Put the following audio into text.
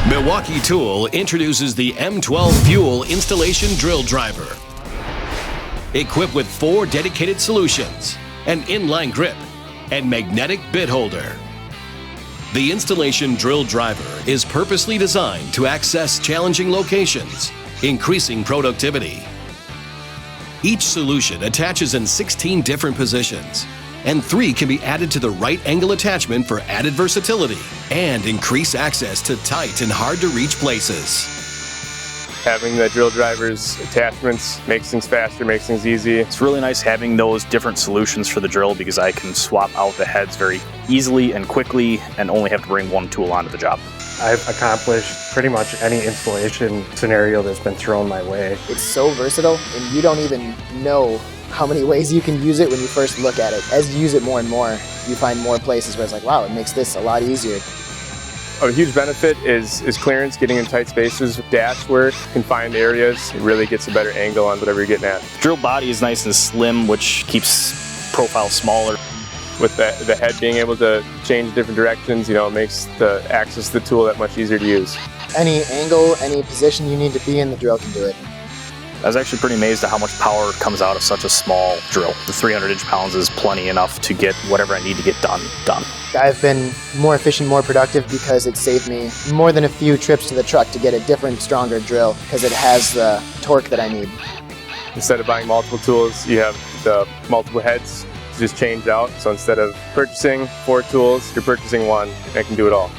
Milwaukee Tool introduces the M12 Fuel Installation Drill Driver. Equipped with 4 dedicated solutions, an inline grip, and magnetic bit holder. The installation drill driver is purposely designed to access challenging locations, increasing productivity. Each solution attaches in 16 different positions, and 3 can be added to the right angle attachment for added versatility and increase access to tight and hard-to-reach places. Having the drill driver's attachments makes things faster, makes things easy. It's really nice having those different solutions for the drill because I can swap out the heads very easily and quickly and only have to bring one tool onto the job. I've accomplished pretty much any installation scenario that's been thrown my way. It's so versatile, and you don't even know how many ways you can use it when you first look at it. As you use it more and more, you find more places where it's like, wow, it makes this a lot easier. A huge benefit is clearance, getting in tight spaces. Dash work, confined areas, it really gets a better angle on whatever you're getting at. The drill body is nice and slim, which keeps profile smaller. With the head being able to change different directions, it makes the access to the tool that much easier to use. Any angle, any position you need to be in, the drill can do it. I was actually pretty amazed at how much power comes out of such a small drill. The 300 inch-pounds is plenty enough to get whatever I need to get done. I've been more efficient, more productive because it saved me more than a few trips to the truck to get a different, stronger drill because it has the torque that I need. Instead of buying multiple tools, you have the multiple heads to just change out. So instead of purchasing 4 tools, you're purchasing 1 that can do it all.